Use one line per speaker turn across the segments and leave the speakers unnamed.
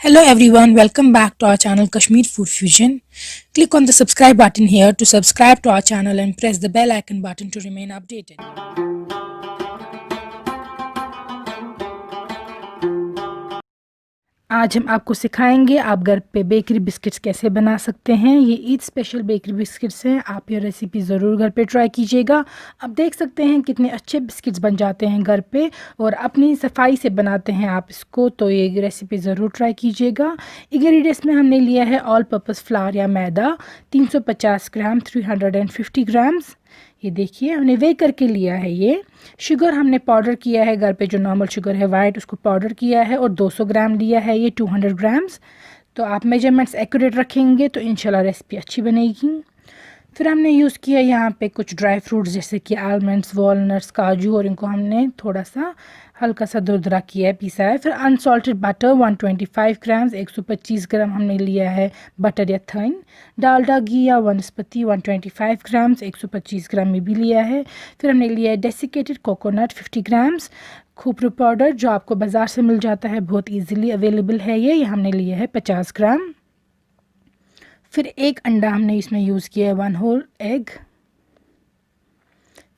Hello everyone, welcome back to our channel Kashmir Food Fusion. Click on the subscribe button here to subscribe to our channel and press the bell icon button to remain updated. आज हम आपको सिखाएंगे आप घर पे bakery biscuits कैसे बना सकते हैं। ये ईद स्पेशल बेकरी बिस्किट्स हैं। आप ये रेसिपी ज़रूर घर पे ट्राई कीजिएगा। आप देख सकते हैं कितने अच्छे बिस्किट्स बन जाते हैं घर पे और अपनी सफाई से बनाते हैं आप इसको, तो ये रेसिपी ज़रूर ट्राई कीजिएगा। इंग्रेडिएंट्स में हमने लिया है ऑल पर्पस फ्लावर या मैदा 350 ग्राम 350 ग्राम्स। ये देखिए हमने वे करके लिया है। ये शुगर हमने पाउडर किया है घर पे, जो नॉर्मल शुगर है वाइट उसको पाउडर किया है और 200 ग्राम लिया है ये 200 ग्राम्स। तो आप मेजरमेंट्स एक्यूरेट रखेंगे तो इंशाल्लाह रेसिपी अच्छी बनेगी। फिर हमने यूज़ किया यहाँ पे कुछ ड्राई फ्रूट्स जैसे कि आलमंड्स, वॉलनट्स, काजू, और इनको हमने थोड़ा सा हल्का सा दुरदरा किया है, पीसा है। फिर अनसॉल्टेड बटर 125 ग्राम्स 125 ग्राम हमने लिया है बटर या थन। डालडा घी या वनस्पति 125 ग्राम्स 125 ग्राम में भी लिया है। फिर हमने लिया है डेसिकेटेड कोकोनट 50 ग्राम्स। खोपरू पाउडर जो आपको बाज़ार से मिल जाता है, बहुत ईजिली अवेलेबल है ये हमने लिया है 50 ग्राम। फिर एक अंडा हमने इसमें यूज़ किया है, 1 होल एग।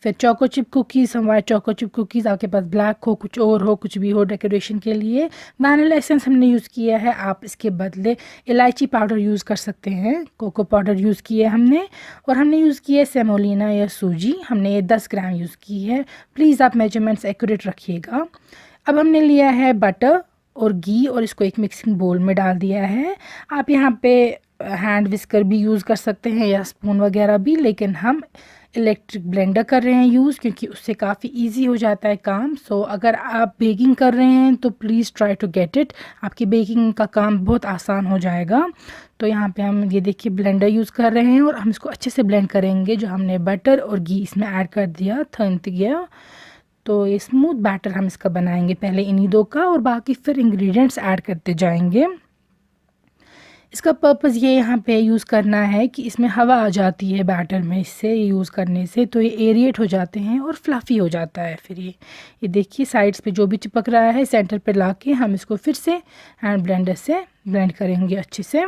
फिर चोको चिप कुकीज़, हम वाइट चोको चिप कुकीज़, आपके पास ब्लैक हो, कुछ और हो, कुछ भी हो डेकोरेशन के लिए। वैनिला एसेंस हमने यूज़ किया है, आप इसके बदले इलायची पाउडर यूज़ कर सकते हैं। कोको पाउडर यूज़ किया है हमने। और हमने यूज़ किया है सेमोलिना या सूजी, हमने ये 10 ग्राम यूज़ की है। प्लीज़ आप मेजरमेंट्स एक्यूरेट रखिएगा। अब हमने लिया है बटर और घी और इसको एक मिक्सिंग बोल में डाल दिया है। आप यहाँ पे हैंड विस्कर भी यूज़ कर सकते हैं या स्पून वगैरह भी, लेकिन हम इलेक्ट्रिक ब्लेंडर कर रहे हैं यूज़ क्योंकि उससे काफ़ी इजी हो जाता है काम। सो अगर आप बेकिंग कर रहे हैं तो please try to get it, आपकी बेकिंग का काम बहुत आसान हो जाएगा। तो यहाँ पे हम ये देखिए ब्लेंडर यूज़ कर रहे हैं और हम इसको अच्छे से ब्लेंड करेंगे। जो हमने बटर और घी इसमें ऐड कर दिया, थनत गया, तो ये स्मूथ बैटर हम इसका बनाएंगे पहले इन्हीं दो का, और बाकी फिर इंग्रेडिएंट्स ऐड करते जाएंगे। इसका पर्पज़ ये यहाँ पे यूज़ करना है कि इसमें हवा आ जाती है बैटर में, इससे यूज़ करने से तो ये एरिएट हो जाते हैं और फ्लफ़ी हो जाता है। फिर ये देखिए साइड्स पे जो भी चिपक रहा है सेंटर पे लाके हम इसको फिर से हैंड ब्लेंडर से ब्लेंड करेंगे अच्छे से।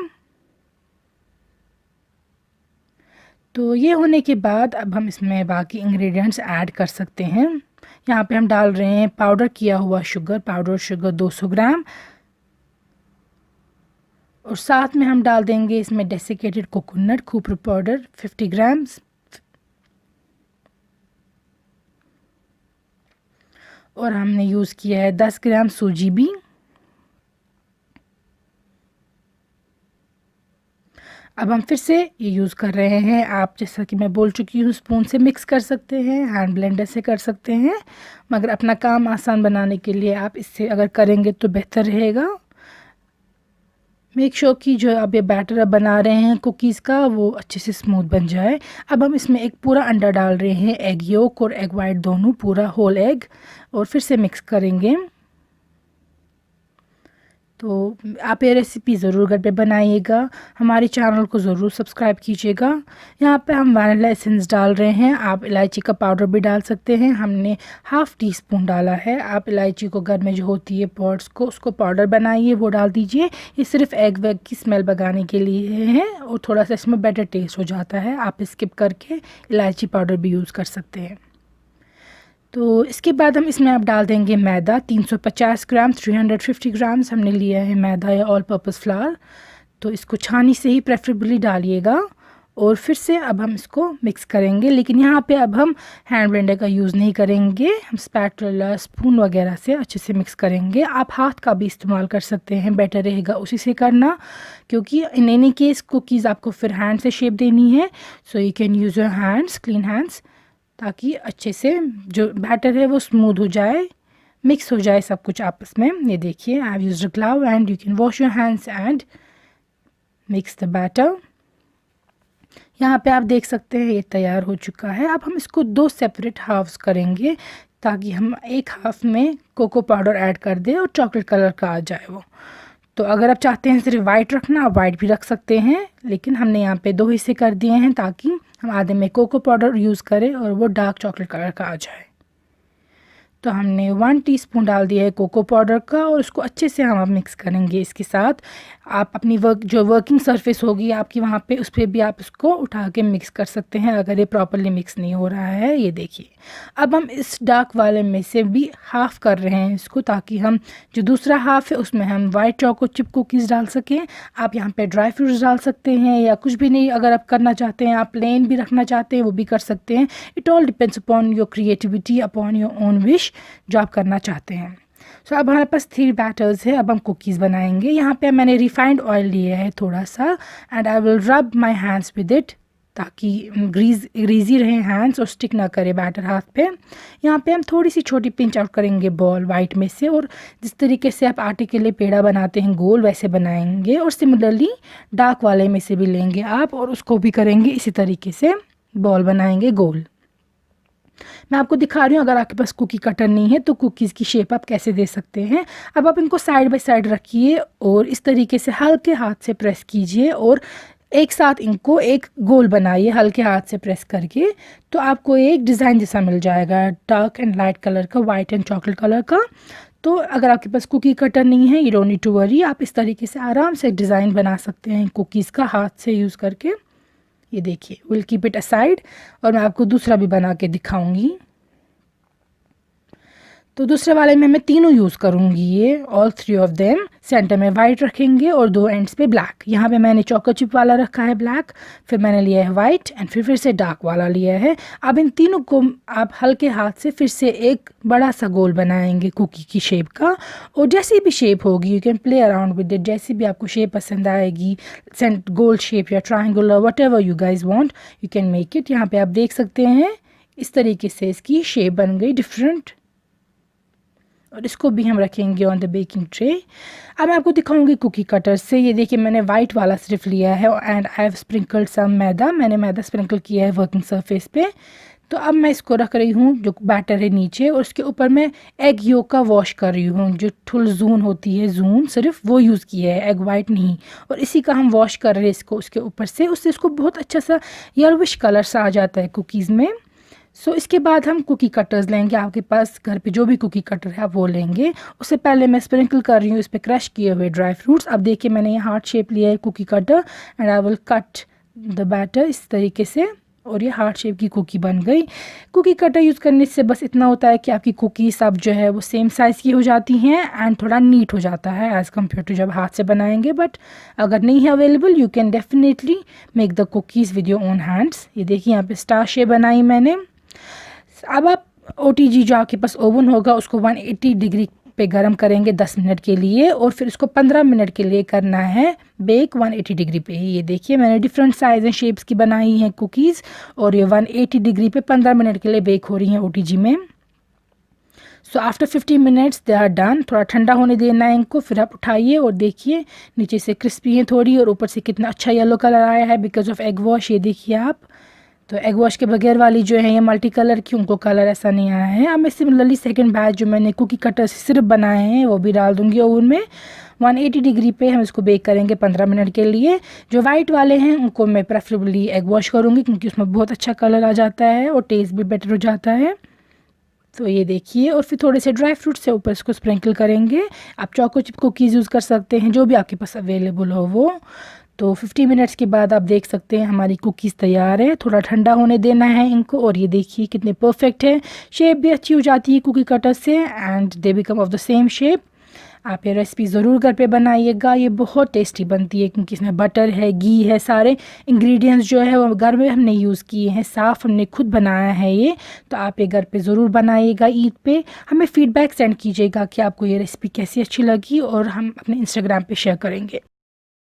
तो ये होने के बाद अब हम इसमें बाकी इंग्रेडिएंट्स ऐड कर सकते हैं। यहाँ पे हम डाल रहे हैं पाउडर किया हुआ शुगर, पाउडर शुगर 200 ग्राम, और साथ में हम डाल देंगे इसमें डेसिकेटेड कोकोनट खोपरू पाउडर 50 ग्राम्स, और हमने यूज़ किया है 10 ग्राम सूजी भी। अब हम फिर से ये यूज़ कर रहे हैं, आप जैसा कि मैं बोल चुकी हूँ स्पून से मिक्स कर सकते हैं, हैंड ब्लेंडर से कर सकते हैं, मगर अपना काम आसान बनाने के लिए आप इससे अगर करेंगे तो बेहतर रहेगा। मेक श्योर कि जो आप ये बैटर अब बना रहे हैं कुकीज़ का वो अच्छे से स्मूथ बन जाए। अब हम इसमें एक पूरा अंडा डाल रहे हैं, एग योक और एग वाइट दोनों, पूरा होल एग, और फिर से मिक्स करेंगे। तो आप ये रेसिपी ज़रूर घर पे बनाइएगा। हमारे चैनल को ज़रूर सब्सक्राइब कीजिएगा। यहाँ पे हम वैनिला एसेंस डाल रहे हैं, आप इलायची का पाउडर भी डाल सकते हैं, हमने हाफ़ टी स्पून डाला है। आप इलायची को घर में जो होती है पॉट्स को, उसको पाउडर बनाइए, वो डाल दीजिए। ये सिर्फ एग वेग की स्मेल भगाने के लिए है और थोड़ा सा इसमें बेटर टेस्ट हो जाता है। आप स्किप करके इलायची पाउडर भी यूज़ कर सकते हैं। तो इसके बाद हम इसमें अब डाल देंगे मैदा 350 ग्राम 350 ग्राम्स हमने लिया है मैदा या ऑल पर्पस फ्लावर। तो इसको छानी से ही प्रेफरेबली डालिएगा और फिर से अब हम इसको मिक्स करेंगे, लेकिन यहाँ पे अब हम हैंड ब्लेंडर का यूज़ नहीं करेंगे, हम स्पैटुला स्पून वगैरह से अच्छे से मिक्स करेंगे। आप हाथ का भी इस्तेमाल कर सकते हैं, बेटर रहेगा उसी से करना, क्योंकि इन एनी केस कुकीज़ आपको फिर हैंड से शेप देनी है। So you can use your hands, clean hands, ताकि अच्छे से जो बैटर है वो स्मूथ हो जाए, मिक्स हो जाए सब कुछ आपस में। ये देखिए I have used a glove and you can wash your hands and mix the batter. यहाँ पे आप देख सकते हैं ये तैयार हो चुका है। अब हम इसको 2 सेपरेट हाफ्स करेंगे ताकि हम एक हाफ में कोको पाउडर ऐड कर दें और चॉकलेट कलर का आ जाए वो। तो अगर आप चाहते हैं सिर्फ वाइट रखना, आप वाइट भी रख सकते हैं, लेकिन हमने यहाँ पे 2 हिस्से कर दिए हैं ताकि हम आधे में कोको पाउडर यूज़ करें और वो डार्क चॉकलेट कलर का आ जाए। तो हमने 1 टीस्पून डाल दिया है कोको पाउडर का और उसको अच्छे से हम अब मिक्स करेंगे इसके साथ। आप अपनी वर्किंग सरफेस होगी आपकी वहाँ पे, उस पर भी आप इसको उठा के मिक्स कर सकते हैं अगर ये प्रॉपरली मिक्स नहीं हो रहा है। ये देखिए, अब हम इस डार्क वाले में से भी हाफ़ कर रहे हैं इसको, ताकि हम जो दूसरा हाफ़ है उसमें हम वाइट चोको चिप कुकीज़ डाल सकें। आप यहाँ पे ड्राई फ्रूट्स डाल सकते हैं या कुछ भी नहीं, अगर आप करना चाहते हैं, आप प्लेन भी रखना चाहते हैं वो भी कर सकते हैं। It all depends upon your creativity, upon your own wish, जो आप करना चाहते हैं। सो अब हमारे पास 3 बैटर्स है। अब हम कुकीज़ बनाएंगे। यहाँ पे मैंने रिफाइंड ऑयल लिया है थोड़ा सा, एंड आई विल रब माई हैंड्स विद इट, ताकि ग्रीजी रहे हैंड्स और स्टिक ना करे बैटर हाथ पे। यहाँ पे हम थोड़ी सी छोटी पिंच आउट करेंगे बॉल वाइट में से, और जिस तरीके से आप आटे के लिए पेड़ा बनाते हैं गोल, वैसे बनाएंगे। और सिमिलरली डार्क वाले में से भी लेंगे आप और उसको भी करेंगे इसी तरीके से, बॉल बनाएंगे गोल। मैं आपको दिखा रही हूँ, अगर आपके पास कुकी कटर नहीं है तो कुकीज़ की शेप आप कैसे दे सकते हैं। अब आप इनको साइड बाय साइड रखिए और इस तरीके से हल्के हाथ से प्रेस कीजिए और एक साथ इनको एक गोल बनाइए हल्के हाथ से प्रेस करके। तो आपको एक डिज़ाइन जैसा मिल जाएगा, डार्क एंड लाइट कलर का, वाइट एंड चॉकलेट कलर का। तो अगर आपके पास कुकी कटर नहीं है, you don't need to worry, आप इस तरीके से आराम से डिज़ाइन बना सकते हैं कुकीज़ का हाथ से यूज़ करके। ये देखिए, विल कीप इट असाइड, और मैं आपको दूसरा भी बना के दिखाऊंगी। तो दूसरे वाले में मैं तीनों यूज़ करूँगी, ये ऑल 3 ऑफ देम। सेंटर में वाइट रखेंगे और 2 एंड्स पे ब्लैक। यहाँ पे मैंने चोको चिप वाला रखा है ब्लैक, फिर मैंने लिया है वाइट, एंड फिर से डार्क वाला लिया है। अब इन तीनों को आप हल्के हाथ से फिर से एक बड़ा सा गोल बनाएंगे कुकी की शेप का। और जैसी भी शेप होगी you can play around with it, जैसी भी आपको शेप पसंद आएगी, गोल शेप या triangular, what ever you guys want you can make it. यहाँ पे आप देख सकते हैं इस तरीके से इसकी शेप बन गई डिफरेंट, और इसको भी हम रखेंगे ऑन द बेकिंग ट्रे। अब मैं आपको दिखाऊंगी कुकी कटर से। ये देखिए, मैंने वाइट वाला सिर्फ लिया है एंड आई हैव स्प्रिंकल्ड सम मैदा। मैंने मैदा स्प्रिंकल किया है वर्किंग सरफेस पे। तो अब मैं इसको रख रही हूँ जो बैटर है नीचे, और उसके ऊपर मैं एग योक का वॉश कर रही हूँ। जो फुल जून होती है, जून सिर्फ वो यूज़ किया है, एग वाइट नहीं। और इसी का हम वॉश कर रहे हैं इसको उसके ऊपर से, उससे इसको बहुत अच्छा सा येलोविश कलर सा आ जाता है कुकीज़ में। सो इसके बाद हम कुकी कटर्स लेंगे। आपके पास घर पे जो भी कुकी कटर है आप वो लेंगे। उससे पहले मैं स्प्रिंकल कर रही हूँ इस पर क्रश किए हुए ड्राई फ्रूट्स। अब देखिए, मैंने ये हार्ट शेप लिया है cookie cutter, and I will cut the batter इस तरीके से, और ये हार्ट शेप की कुकी बन गई। कुकी कटर यूज़ करने से बस इतना होता है कि आपकी कुकी सब जो है वो सेम साइज़ की हो जाती हैं एंड थोड़ा नीट हो जाता है एज़ कम्पेयर टू जब हाथ से बनाएंगे। बट अगर नहीं है available, you can definitely make the cookies with your own hands. ये देखिए, यहाँ पे स्टार शेप बनाई मैंने। अब आप OTG जो आपके पास ओवन होगा उसको 180 डिग्री पे गर्म करेंगे 10 मिनट के लिए, और फिर इसको 15 मिनट के लिए करना है बेक 180 डिग्री पे। ये देखिए, मैंने डिफरेंट साइज़ एंड शेप्स की बनाई हैं कुकीज़, और ये 180 डिग्री पे 15 मिनट के लिए बेक हो रही हैं OTG में। So after 50 minutes they are done. थोड़ा ठंडा होने देना है इनको, फिर आप उठाइए और देखिए नीचे से क्रिस्पी हैं थोड़ी, और ऊपर से कितना अच्छा येलो कलर आया है बिकॉज ऑफ एग वॉश। ये देखिए आप, तो एग वॉश के बगैर वाली जो है ये मल्टी कलर की, उनको कलर ऐसा नहीं आया है। अब मैं सिमिलरली सेकंड बैच जो मैंने कुकी कटर से सिर्फ बनाए हैं वो भी डाल दूंगी ओवन में। 180 डिग्री पे हम इसको बेक करेंगे 15 मिनट के लिए। जो वाइट वाले हैं उनको मैं प्रेफरेबली एग वॉश करूँगी, क्योंकि उसमें बहुत अच्छा कलर आ जाता है और टेस्ट भी बेटर हो जाता है। तो ये देखिए, और फिर थोड़े से ड्राई फ्रूट से ऊपर इसको स्प्रिंकल करेंगे। आप चोको चिप कुकीज़ यूज़ कर सकते हैं, जो भी आपके पास अवेलेबल हो वो। तो 50 मिनट्स के बाद आप देख सकते हैं हमारी कुकीज़ तैयार है। थोड़ा ठंडा होने देना है इनको, और ये देखिए कितने परफेक्ट है। शेप भी अच्छी हो जाती है कुकी कटर से, and they become of the same shape. आप ये रेसिपी ज़रूर घर पे बनाइएगा, ये बहुत टेस्टी बनती है क्योंकि इसमें बटर है, घी है, सारे इंग्रेडिएंट्स जो है वो घर में हमने यूज़ किए हैं, साफ़ हमने खुद बनाया है ये। तो आप ये घर पे ज़रूर बनाइएगा ईद पे। हमें फ़ीडबैक सेंड कीजिएगा कि आपको ये रेसिपी कैसी अच्छी लगी, और हम अपने इंस्टाग्राम पे शेयर करेंगे।